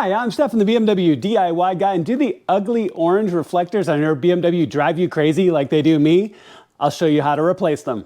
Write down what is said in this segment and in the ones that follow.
Hi, I'm Stefan, the BMW DIY guy, and do the ugly orange reflectors on your BMW drive you crazy like they do me? I'll show you how to replace them.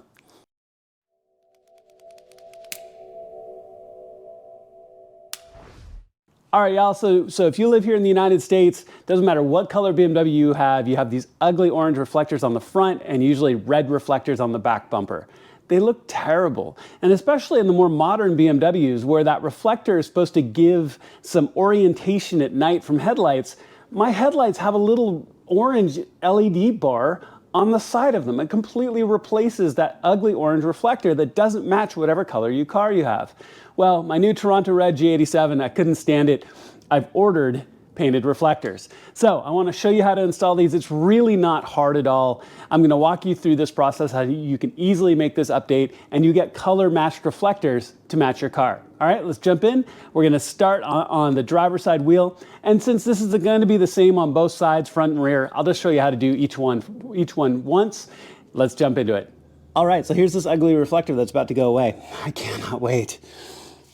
All right, y'all, so if you live here in the United States, doesn't matter what color BMW you have these ugly orange reflectors on the front and usually red reflectors on the back bumper. They look terrible, and especially in the more modern BMWs where that reflector is supposed to give some orientation at night from headlights. My headlights have a little orange LED bar on the side of them. It completely replaces that ugly orange reflector that doesn't match whatever color car you have. Well, my new Toronto Red G87, I couldn't stand it. I've ordered painted reflectors. So I want to show you how to install these. It's really not hard at all. I'm going to walk you through this process, how you can easily make this update and you get color matched reflectors to match your car. All right, let's jump in. We're going to start on the driver's side wheel. And since this is going to be the same on both sides, front and rear, I'll just show you how to do each one once. Let's jump into it. All right, so here's this ugly reflector that's about to go away. I cannot wait.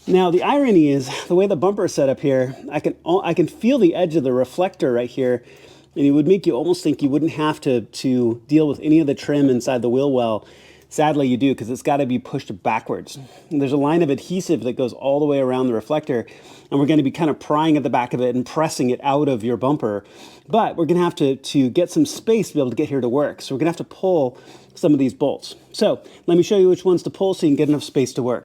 Now, the irony is, the way the bumper is set up here, I can feel the edge of the reflector right here, and it would make you almost think you wouldn't have to deal with any of the trim inside the wheel well. Sadly, you do, because it's got to be pushed backwards. And there's a line of adhesive that goes all the way around the reflector, and we're going to be kind of prying at the back of it and pressing it out of your bumper. But we're going to have to get some space to be able to get here to work. So we're going to have to pull some of these bolts. So let me show you which ones to pull so you can get enough space to work.